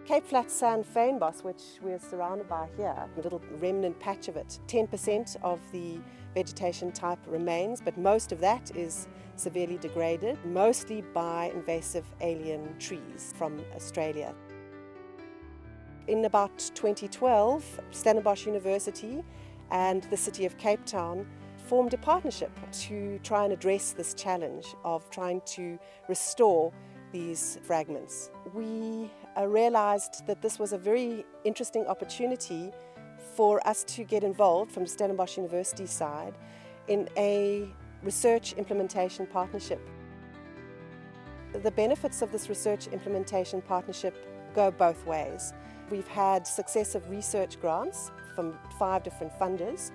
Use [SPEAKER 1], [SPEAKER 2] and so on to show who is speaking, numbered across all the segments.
[SPEAKER 1] Cape Flat Sand Fynbos, which we're surrounded by here, a little remnant patch of it, 10% of the vegetation type remains, but most of that is severely degraded, mostly by invasive alien trees from Australia. In about 2012, Stellenbosch University and the City of Cape Town formed a partnership to try and address this challenge of trying to restore these fragments. We realized that this was a very interesting opportunity for us to get involved from the Stellenbosch University side in a research implementation partnership. The benefits of this research implementation partnership go both ways. We've had successive research grants from 5 different funders,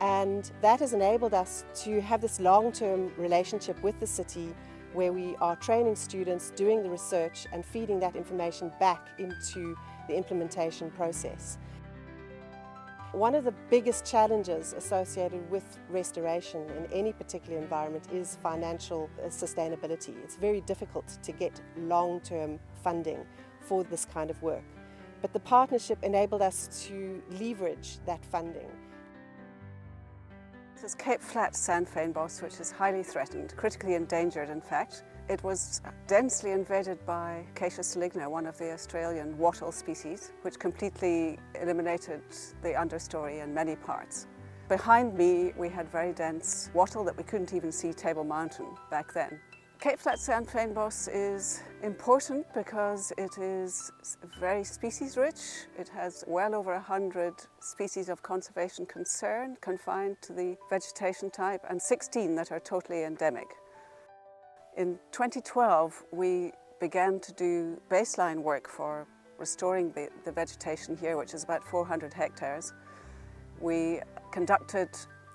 [SPEAKER 1] and that has enabled us to have this long-term relationship with the city where we are training students, doing the research and feeding that information back into the implementation process. One of the biggest challenges associated with restoration in any particular environment is financial sustainability. It's very difficult to get long-term funding for this kind of work. But the partnership enabled us to leverage that funding.
[SPEAKER 2] This is Cape Flat Sand Fynbos, which is highly threatened, critically endangered in fact. It was densely invaded by Acacia saligna, one of the Australian wattle species, which completely eliminated the understory in many parts. Behind me we had very dense wattle that we couldn't even see Table Mountain back then. Cape Flat Sand Fynbos is important because it is very species rich. It has well over 100 species of conservation concern confined to the vegetation type and 16 that are totally endemic. In 2012 we began to do baseline work for restoring the vegetation here, which is about 400 hectares. We conducted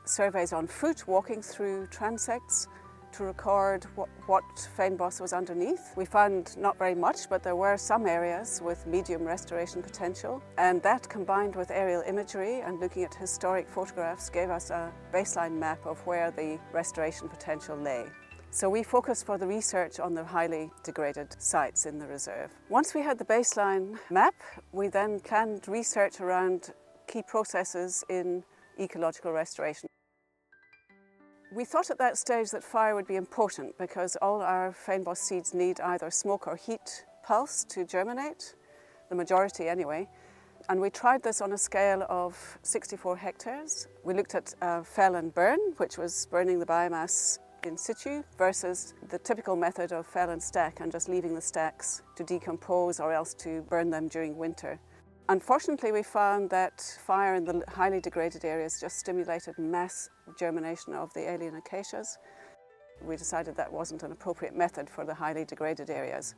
[SPEAKER 2] surveys on foot, walking through transects, to record what fynbos was underneath. We found not very much, but there were some areas with medium restoration potential, and that combined with aerial imagery and looking at historic photographs gave us a baseline map of where the restoration potential lay. So we focused for the research on the highly degraded sites in the reserve. Once we had the baseline map, we then planned research around key processes in ecological restoration. We thought at that stage that fire would be important because all our fynbos seeds need either smoke or heat pulse to germinate, the majority anyway. And we tried this on a scale of 64 hectares. We looked at fell and burn, which was burning the biomass in situ, versus the typical method of fell and stack and just leaving the stacks to decompose or else to burn them during winter. Unfortunately, we found that fire in the highly degraded areas just stimulated mass germination of the alien acacias. We decided that wasn't an appropriate method for the highly degraded areas.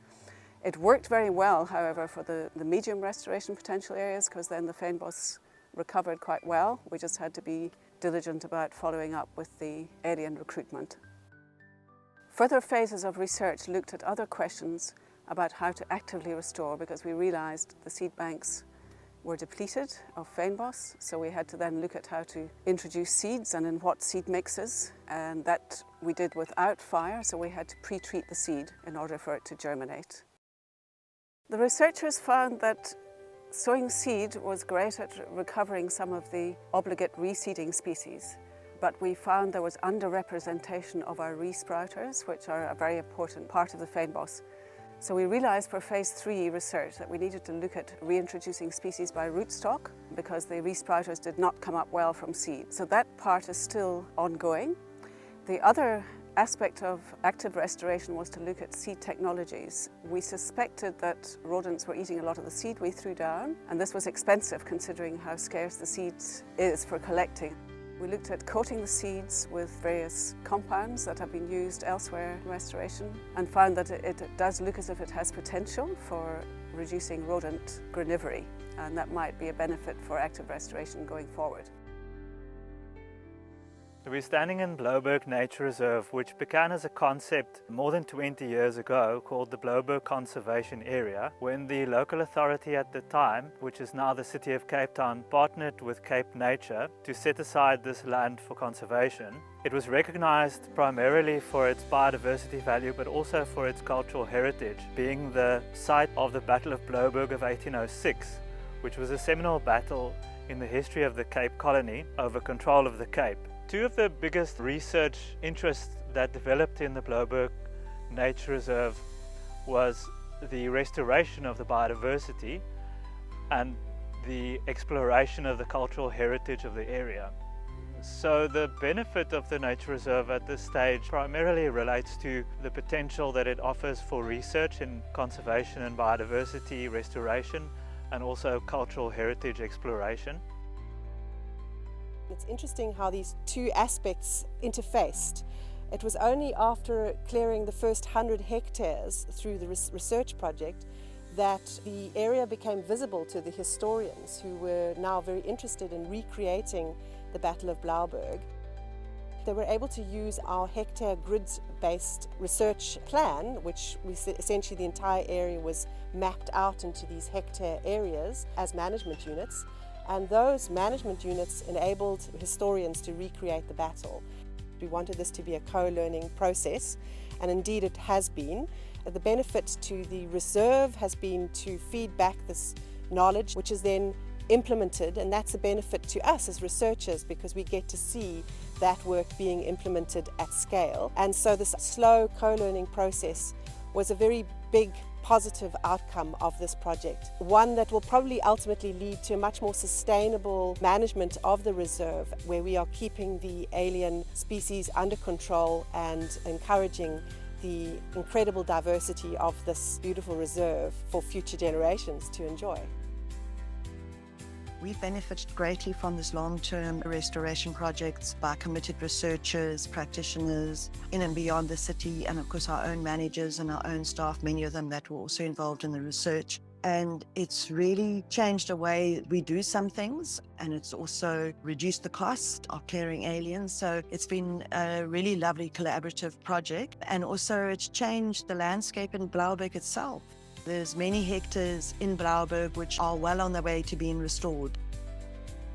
[SPEAKER 2] It worked very well, however, for the medium restoration potential areas, because then the fynbos recovered quite well. We just had to be diligent about following up with the alien recruitment. Further phases of research looked at other questions about how to actively restore, because we realized the seed banks were depleted of fynbos, so we had to then look at how to introduce seeds and in what seed mixes, and that we did without fire, so we had to pre-treat the seed in order for it to germinate. The researchers found that sowing seed was great at recovering some of the obligate reseeding species, but we found there was underrepresentation of our resprouters, which are a very important part of the fynbos. So we realized for phase 3 research that we needed to look at reintroducing species by rootstock because the resprouters did not come up well from seed. So that part is still ongoing. The other aspect of active restoration was to look at seed technologies. We suspected that rodents were eating a lot of the seed we threw down, and this was expensive considering how scarce the seed is for collecting. We looked at coating the seeds with various compounds that have been used elsewhere in restoration and found that it does look as if it has potential for reducing rodent granivory, and that might be a benefit for active restoration going forward.
[SPEAKER 3] We're standing in Blaauwberg Nature Reserve, which began as a concept more than 20 years ago called the Blaauwberg Conservation Area, when the local authority at the time, which is now the City of Cape Town, partnered with Cape Nature to set aside this land for conservation. It was recognized primarily for its biodiversity value, but also for its cultural heritage, being the site of the Battle of Blaauwberg of 1806, which was a seminal battle in the history of the Cape Colony over control of the Cape. Two of the biggest research interests that developed in the Blaauwberg Nature Reserve was the restoration of the biodiversity and the exploration of the cultural heritage of the area. So the benefit of the Nature Reserve at this stage primarily relates to the potential that it offers for research in conservation and biodiversity restoration, and also cultural heritage exploration.
[SPEAKER 1] It's interesting how these two aspects interfaced. It was only after clearing the first 100 hectares through the research project that the area became visible to the historians, who were now very interested in recreating the Battle of Blaauwberg. They were able to use our hectare grid-based research plan, which essentially the entire area was mapped out into these hectare areas as management units. And those management units enabled historians to recreate the battle. We wanted this to be a co-learning process, and indeed it has been. The benefit to the reserve has been to feed back this knowledge, which is then implemented, and that's a benefit to us as researchers because we get to see that work being implemented at scale. And so this slow co-learning process was a very big positive outcome of this project, one that will probably ultimately lead to a much more sustainable management of the reserve, where we are keeping the alien species under control and encouraging the incredible diversity of this beautiful reserve for future generations to enjoy.
[SPEAKER 4] We've benefited greatly from this long-term restoration projects by committed researchers, practitioners in and beyond the city, and of course our own managers and our own staff, many of them that were also involved in the research. And it's really changed the way we do some things, and it's also reduced the cost of clearing aliens. So it's been a really lovely collaborative project, and also it's changed the landscape in Blaauwberg itself. There's many hectares in Blaauwberg which are well on their way to being restored.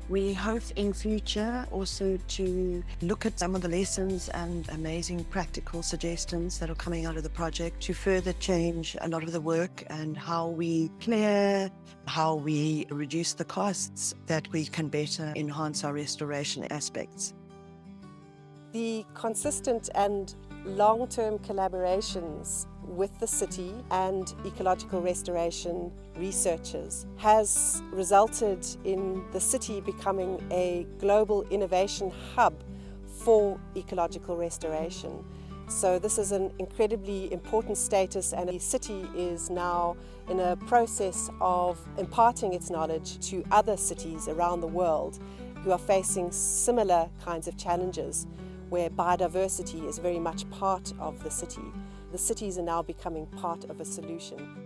[SPEAKER 4] We hope in future also to look at some of the lessons and amazing practical suggestions that are coming out of the project to further change a lot of the work and how we clear, how we reduce the costs, that we can better enhance our restoration aspects.
[SPEAKER 1] The consistent and long-term collaborations with the city and ecological restoration researchers has resulted in the city becoming a global innovation hub for ecological restoration. So this is an incredibly important status, and the city is now in a process of imparting its knowledge to other cities around the world who are facing similar kinds of challenges, where biodiversity is very much part of the city. The cities are now becoming part of a solution.